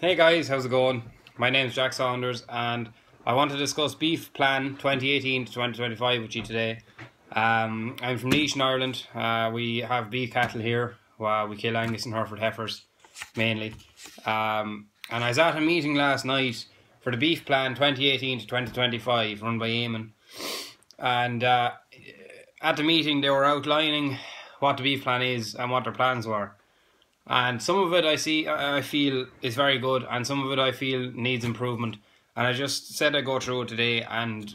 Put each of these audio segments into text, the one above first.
Hey guys, how's it going? My name's Jack Saunders and I want to discuss Beef Plan 2018 to 2025 with you today. I'm from Laois in Ireland. We have beef cattle here. We kill Angus and Hereford heifers mainly. And I was at a meeting last night for the Beef Plan 2018 to 2025 run by Eamon. And at the meeting they were outlining what the Beef Plan is and what their plans were. And some of it I feel is very good, and some of it I feel needs improvement. And I just said I'd go through it today and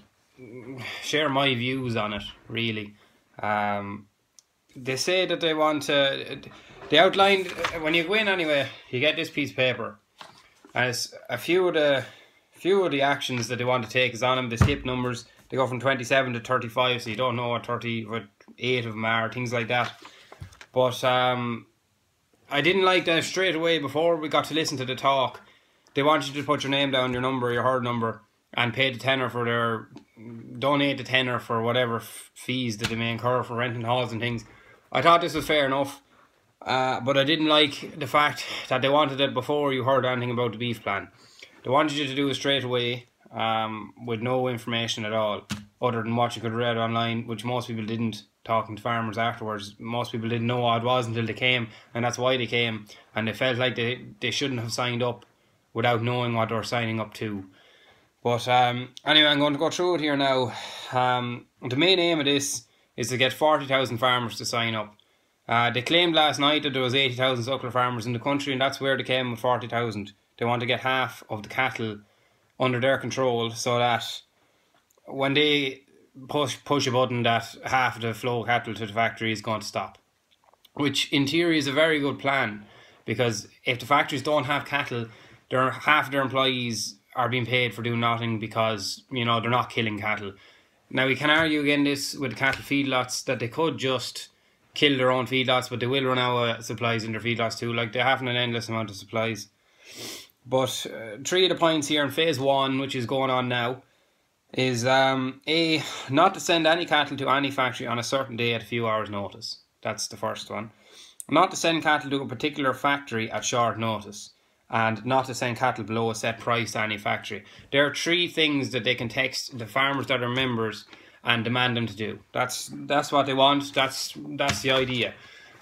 share my views on it, really. They say that they want to... They outlined, when you go in anyway, you get this piece of paper. And it's a few of the actions that they want to take is on them. The skip numbers, they go from 27 to 35, so you don't know what 38 of them are, things like that. But... I didn't like that straight away before we got to listen to the talk. They want you to put your name down, your number, your herd number, and pay the tenner for donate the tenner for whatever fees that they may incur for renting halls and things. I thought this was fair enough, but I didn't like the fact that they wanted it before you heard anything about the beef plan. They wanted you to do it straight away, with no information at all, other than what you could read online, which most people didn't. Talking to farmers afterwards, most people didn't know what it was until they came, and that's why they came, and they felt like they shouldn't have signed up without knowing what they were signing up to. But anyway, I'm going to go through it here now. The main aim of this is to get 40,000 farmers to sign up. They claimed last night that there was 80,000 suckler farmers in the country, and that's where they came with 40,000. They want to get half of the cattle under their control, so that when they push a button, that half of the flow of cattle to the factory is going to stop, which in theory is a very good plan, because if the factories don't have cattle, half of their employees are being paid for doing nothing because, you know, they're not killing cattle. Now we can argue again this with the cattle feedlots, that they could just kill their own feedlots, but they will run out of supplies in their feedlots too. Like, they're having an endless amount of supplies. But three of the points here in phase 1, which is going on now, is A, not to send any cattle to any factory on a certain day at a few hours notice. That's the first one. Not to send cattle to a particular factory at short notice. And not to send cattle below a set price to any factory. There are three things that they can text the farmers that are members and demand them to do. That's what they want. That's the idea.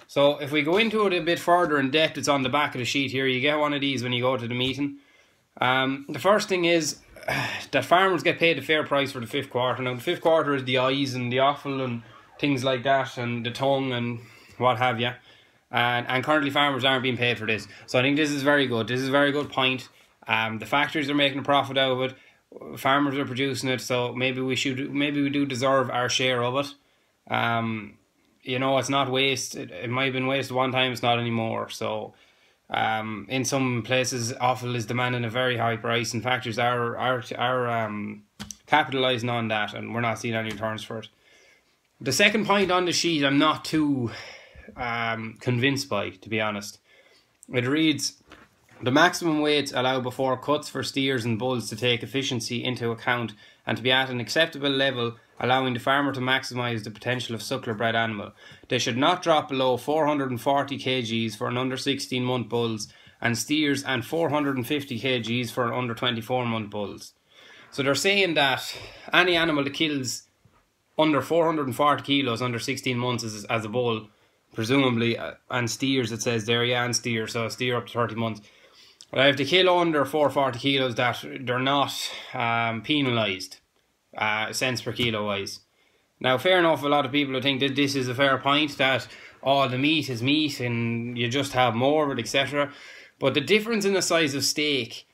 So if we go into it a bit further in depth, it's on the back of the sheet here. You get one of these when you go to the meeting. The first thing is that farmers get paid a fair price for the fifth quarter. Now, the fifth quarter is the eyes and the offal and things like that, and the tongue and what have you. And currently farmers aren't being paid for this. So I think this is very good. This is a very good point. The factories are making a profit out of it. Farmers are producing it, so maybe we do deserve our share of it. You know, it's not waste. It might have been waste one time, it's not anymore. So in some places, offal is demanding a very high price, and factories are capitalising on that, and we're not seeing any returns for it. The second point on the sheet, I'm not too convinced by, to be honest. It reads, the maximum weights allowed before cuts for steers and bulls to take efficiency into account and to be at an acceptable level, allowing the farmer to maximise the potential of suckler bred animal. They should not drop below 440 kgs for an under 16 month bulls and steers, and 450 kgs for an under 24 month bulls. So they're saying that any animal that kills under 440 kilos under 16 months as a bull, presumably, and steers, it says there, yeah, and steers, so a steer up to 30 months. If they kill under 440 kilos, that they're not penalised cents per kilo wise. Now, fair enough, a lot of people who think that this is a fair point, that all the meat is meat and you just have more of it, etc. But the difference in the size of steak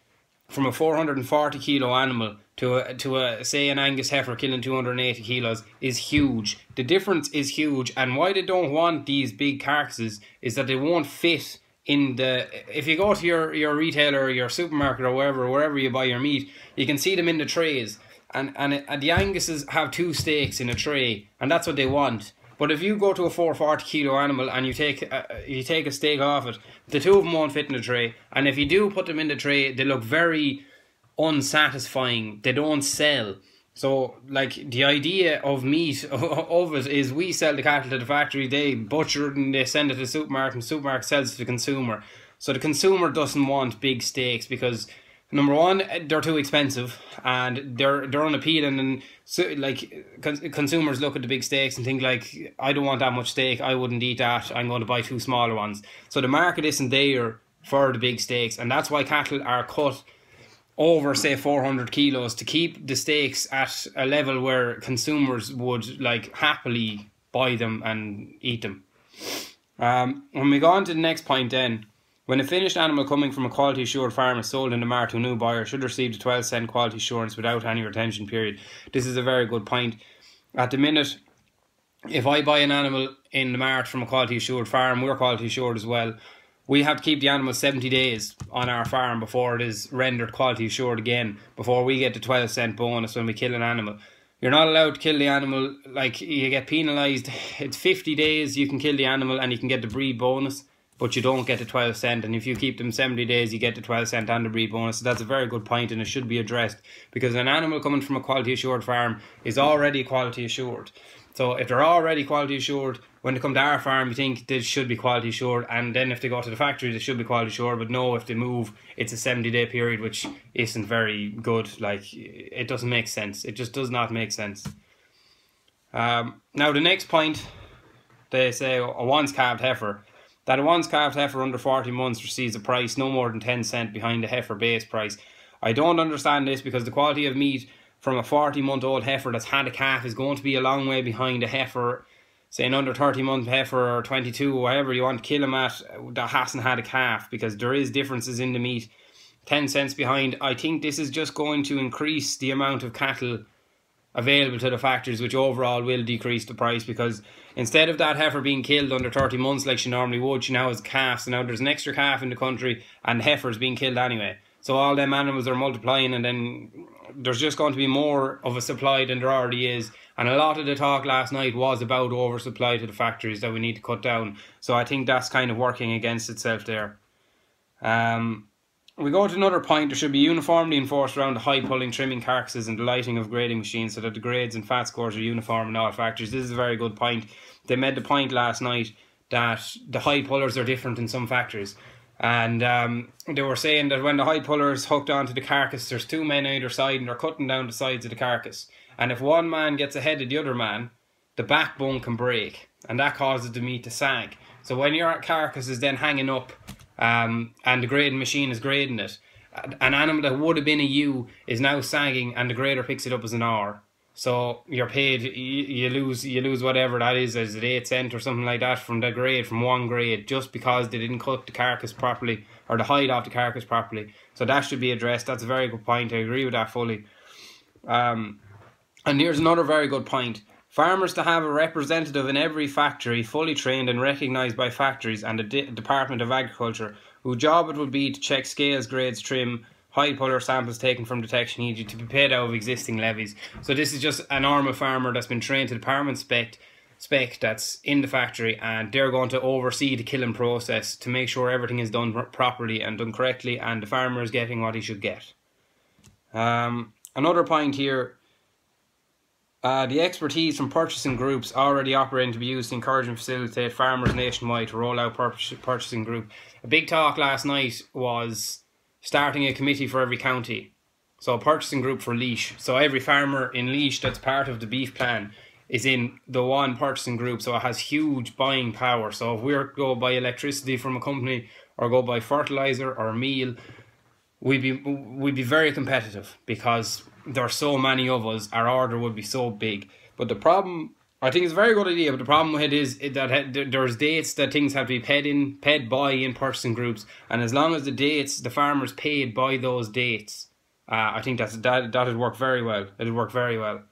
from a 440 kilo animal to a say an Angus heifer killing 280 kilos is huge. The difference is huge, and why they don't want these big carcasses is that they won't fit in the... If you go to your retailer or your supermarket or wherever you buy your meat, you can see them in the trays, and the Anguses have 2 steaks in a tray, and that's what they want. But if you go to a 440 kilo animal and you take a steak off it, the 2 of them won't fit in the tray, and if you do put them in the tray, they look very unsatisfying. They don't sell. So, like, the idea of meat of it is we sell the cattle to the factory, they butcher it and they send it to the supermarket, and the supermarket sells it to the consumer. So the consumer doesn't want big steaks because, number one, they're too expensive and they're unappealing, and so like consumers look at the big steaks and think like, I don't want that much steak, I wouldn't eat that, I'm going to buy two smaller ones. So the market isn't there for the big steaks, and that's why cattle are cut over say 400 kilos to keep the steaks at a level where consumers would like happily buy them and eat them. When we go on to the next point then, when a finished animal coming from a quality assured farm is sold in the mart to a new buyer, should receive the 12-cent quality assurance without any retention period. This is a very good point. At the minute, if I buy an animal in the mart from a quality assured farm, we're quality assured as well, we have to keep the animal 70 days on our farm before it is rendered quality assured again, before we get the 12-cent bonus when we kill an animal. You're not allowed to kill the animal, like you get penalised. It's 50 days you can kill the animal and you can get the breed bonus, but you don't get the 12-cent, and if you keep them 70 days you get the 12-cent and the breed bonus. So that's a very good point, and it should be addressed, because an animal coming from a quality assured farm is already quality assured. So if they're already quality assured, when they come to our farm you think they should be quality assured, and then if they go to the factory they should be quality assured, but no, if they move it's a 70-day period, which isn't very good. Like, it doesn't make sense. It just does not make sense. Now the next point, they say a once calved heifer. That a once calved heifer under 40 months receives a price no more than 10 cents behind the heifer base price. I don't understand this, because the quality of meat from a 40-month-old heifer that's had a calf is going to be a long way behind a heifer, say an under 30-month heifer or 22, or whatever you want to kill him at, that hasn't had a calf, because there is differences in the meat. 10 cents behind. I think this is just going to increase the amount of cattle available to the factories, which overall will decrease the price, because instead of that heifer being killed under 30 months like she normally would, she now has calves, so now there's an extra calf in the country and the heifer is being killed anyway. So all them animals are multiplying, and then there's just going to be more of a supply than there already is. And a lot of the talk last night was about oversupply to the factories that we need to cut down. So I think that's kind of working against itself there. We go to another point. There should be uniformity enforced around the hide pulling, trimming carcasses and the lighting of grading machines, so that the grades and fat scores are uniform in all factories. This is a very good point. They made the point last night that the hide pullers are different in some factories. And they were saying that when the hide puller is hooked onto the carcass, there's two men either side and they're cutting down the sides of the carcass. And if one man gets ahead of the other man, the backbone can break, and that causes the meat to sag. So when your carcass is then hanging up, and the grading machine is grading it, an animal that would have been a ewe is now sagging, and the grader picks it up as an R. So you're paid, you lose whatever that is it 8 cents or something like that from the grade, from one grade, just because they didn't cut the carcass properly, or the hide off the carcass properly. So that should be addressed. That's a very good point. I agree with that fully. And here's another very good point. Farmers to have a representative in every factory, fully trained and recognised by factories and the Department of Agriculture, whose job it would be to check scales, grades, trim, hide puller samples taken from detection, e.g. to be paid out of existing levies. So this is just a normal farmer that's been trained to department spec that's in the factory, and they're going to oversee the killing process to make sure everything is done properly and done correctly, and the farmer is getting what he should get. Another point here. The expertise from purchasing groups already operating to be used to encourage and facilitate farmers nationwide to roll out purchasing group. A big talk last night was starting a committee for every county. So a purchasing group for Laois. So every farmer in Laois that's part of the beef plan is in the one purchasing group. So it has huge buying power. So if we go buy electricity from a company, or go buy fertilizer or meal, we'd be very competitive, because there are so many of us, our order would be so big. But the problem, I think it's a very good idea, but the problem with it is that there's dates that things have to be paid by in purchasing groups, and as long as the farmers paid by those dates, I think that'd work very well. It'd work very well.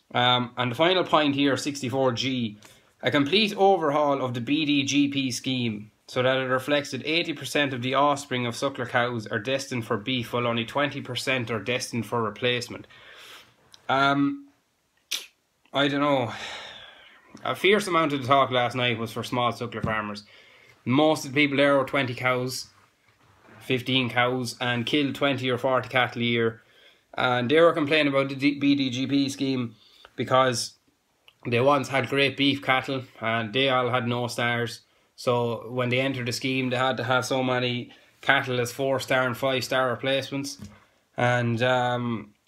And the final point here, 64G, a complete overhaul of the BDGP scheme, so that it reflects that 80% of the offspring of suckler cows are destined for beef, while only 20% are destined for replacement. I don't know. A fierce amount of the talk last night was for small suckler farmers. Most of the people there were 20 cows, 15 cows, and killed 20 or 40 cattle a year. And they were complaining about the BDGP scheme because they once had great beef cattle and they all had no stars. So when they entered the scheme, they had to have so many cattle as 4-star and 5-star replacements, and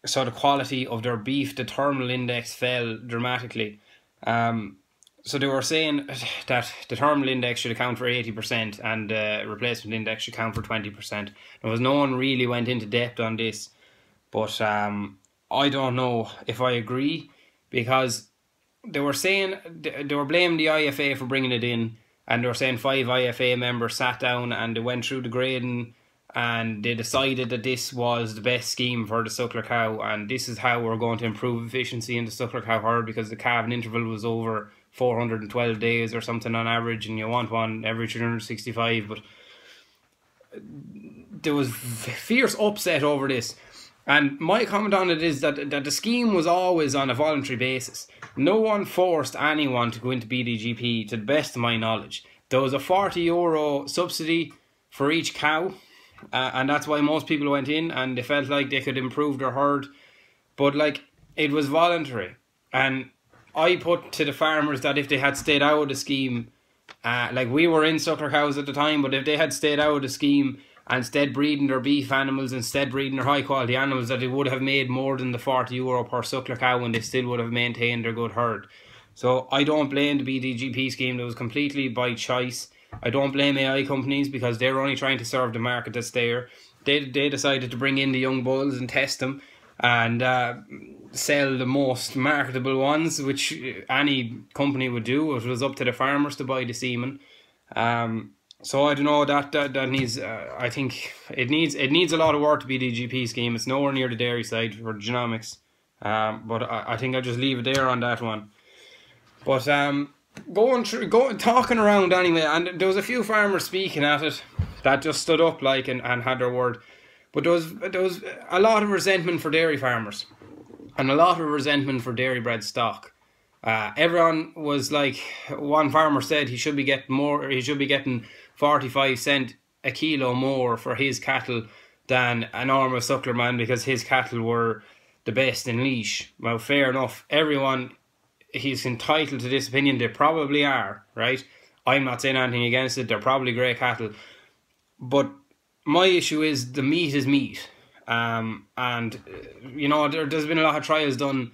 so the quality of their beef, the terminal index, fell dramatically. So they were saying that the terminal index should account for 80% and the replacement index should account for 20%. There was no one really went into depth on this, but I don't know if I agree, because they were saying, they were blaming the IFA for bringing it in, and they were saying 5 IFA members sat down and they went through the grading and they decided that this was the best scheme for the suckler cow, and this is how we're going to improve efficiency in the suckler cow herd, because the calving interval was over 412 days or something on average, and you want one every 365. But there was fierce upset over this, and my comment on it is that the scheme was always on a voluntary basis. No one forced anyone to go into BDGP, to the best of my knowledge. There was a €40 subsidy for each cow, and that's why most people went in, and they felt like they could improve their herd. But like, it was voluntary, and I put to the farmers that if they had stayed out of the scheme, like, we were in suckler cows at the time, but if they had stayed out of the scheme and instead breeding their beef animals, instead breeding their high quality animals, that they would have made more than the €40 per suckler cow, and they still would have maintained their good herd. So I don't blame the BDGP scheme. That was completely by choice. I don't blame AI companies, because they're only trying to serve the market that's there. They decided to bring in the young bulls and test them and sell the most marketable ones, which any company would do. It was up to the farmers to buy the semen. So I don't know, that needs, I think it needs a lot of work to be the BDGP scheme. It's nowhere near the dairy side for genomics. But I think I'll just leave it there on that one. But talking around anyway, and there was a few farmers speaking at it that just stood up like and had their word. But there was a lot of resentment for dairy farmers, and a lot of resentment for dairy bred stock. Everyone was like, one farmer said he should be getting more. He should be getting 45 cent a kilo more for his cattle than a normal suckler man, because his cattle were the best in leash. Well, fair enough. Everyone, he's entitled to this opinion. They probably are, right? I'm not saying anything against it. They're probably great cattle. But my issue is, the meat is meat. And, you know, there's been a lot of trials done,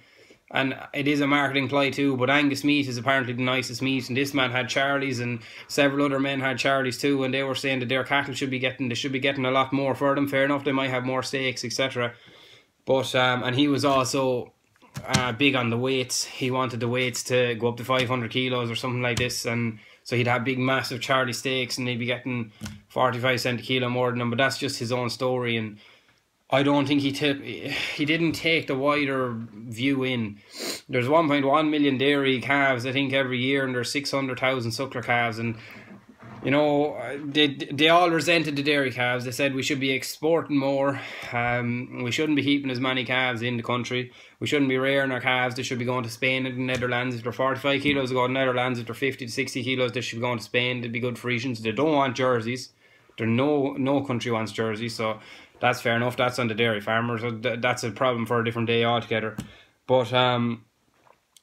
and it is a marketing ploy too, but Angus meat is apparently the nicest meat, and this man had Charlies, and several other men had Charlies too, and they were saying that their cattle should be getting a lot more for them. Fair enough, they might have more steaks, etc. But, and he was also big on the weights. He wanted the weights to go up to 500 kilos or something like this, and so he'd have big massive Charlie steaks and they'd be getting 45 cent a kilo more than them. But that's just his own story, and I don't think he didn't take the wider view in. There's 1.1 million dairy calves, I think, every year, and there's 600,000 suckler calves, and you know, they all resented the dairy calves. They said we should be exporting more. We shouldn't be keeping as many calves in the country. We shouldn't be rearing our calves. They should be going to Spain and the Netherlands. If they're 45 kilos, they go to the Netherlands. If they're 50 to 60 kilos, they should be going to Spain. They'd be good Frisians. They don't want jerseys. No country wants jerseys, so that's fair enough. That's on the dairy farmers. That's a problem for a different day altogether. But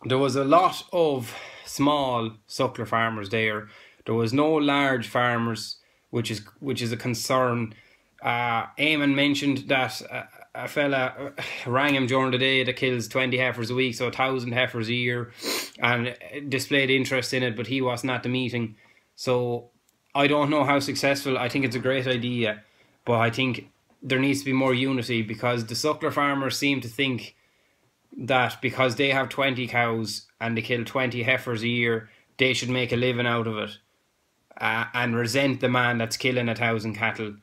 there was a lot of small suckler farmers there. There was no large farmers, which is a concern. Eamon mentioned that a fella rang him during the day that kills 20 heifers a week, so 1,000 heifers a year, and displayed interest in it, but he wasn't at the meeting. So I don't know how successful. I think it's a great idea, but I think there needs to be more unity, because the suckler farmers seem to think that because they have 20 cows and they kill 20 heifers a year, they should make a living out of it. And resent the man that's killing 1,000 cattle,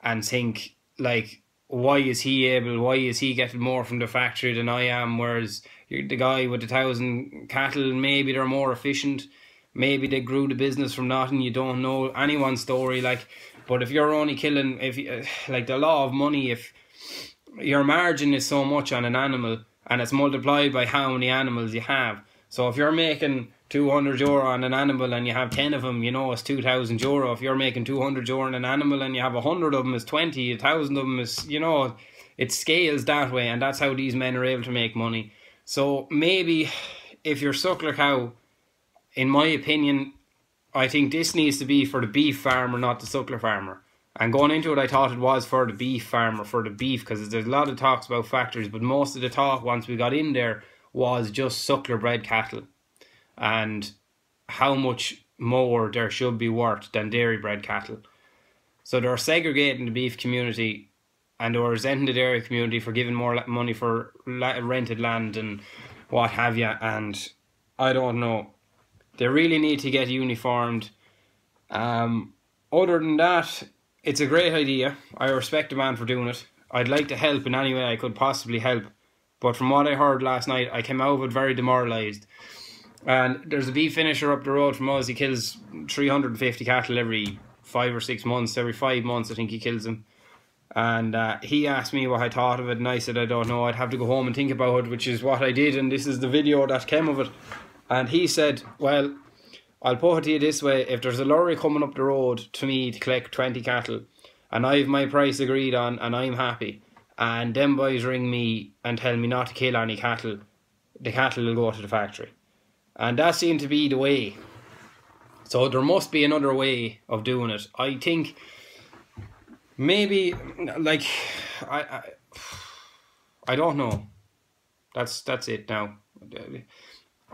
and think like, why is he getting more from the factory than I am, whereas the guy with 1,000 cattle, maybe they're more efficient, maybe they grew the business from nothing. You don't know anyone's story, like. But if you're only killing, like the law of money, if your margin is so much on an animal and it's multiplied by how many animals you have, so if you're making €200 on an animal and you have 10 of them, you know, it's €2,000. If you're making €200 on an animal and you have 100 of them, it's 20. 1,000 of them is, you know, it scales that way, and that's how these men are able to make money. So maybe if your suckler cow, in my opinion, I think this needs to be for the beef farmer, not the suckler farmer. And going into it, I thought it was for the beef farmer, for the beef, because there's a lot of talks about factories, but most of the talk once we got in there was just suckler bred cattle and how much more there should be worth than dairy bred cattle. So they're segregating the beef community and they're resenting the dairy community for giving more money for rented land and what have you. And I don't know. They really need to get uniformed. Other than that, it's a great idea. I respect the man for doing it. I'd like to help in any way I could possibly help. But from what I heard last night, I came out of it very demoralised. And there's a beef finisher up the road from us. He kills 350 cattle every 5 or 6 months. Every 5 months, I think he kills them. And he asked me what I thought of it. And I said, I don't know. I'd have to go home and think about it, which is what I did. And this is the video that came of it. And he said, well, I'll put it to you this way, if there's a lorry coming up the road to me to collect 20 cattle and I've my price agreed on and I'm happy and them boys ring me and tell me not to kill any cattle, the cattle will go to the factory. And that seemed to be the way. So there must be another way of doing it. I think maybe, like, I don't know. That's it now.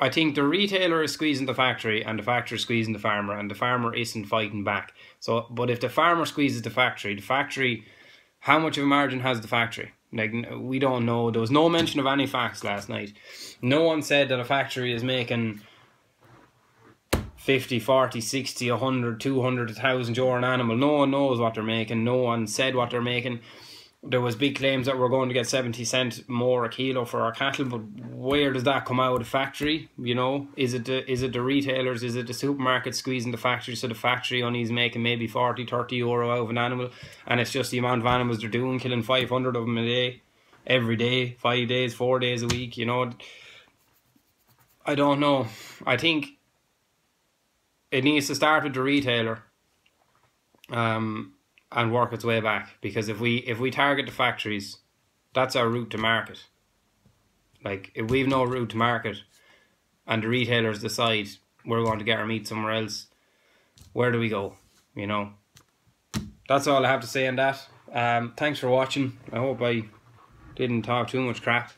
I think the retailer is squeezing the factory and the factory is squeezing the farmer and the farmer isn't fighting back. So, but if the farmer squeezes the factory, how much of a margin has the factory? Like, we don't know. There was no mention of any facts last night. No one said that a factory is making 50, 40, 60, 100, 200, 1,000 euro an animal. No one knows what they're making. No one said what they're making. There was big claims that we're going to get 70 cents more a kilo for our cattle, but where does that come out of the factory? You know, is it the retailers, is it the supermarket squeezing the factory so the factory only is making maybe 40, 30 euro out of an animal, and it's just the amount of animals they're doing, killing 500 of them a day, every day, 5 days, 4 days a week, you know? I don't know. I think it needs to start with the retailer. And work its way back, because if we target the factories, that's our route to market. Like, if we've no route to market and the retailers decide we're going to get our meat somewhere else, where do we go? You know, that's all I have to say on that. Thanks for watching. I hope I didn't talk too much crap.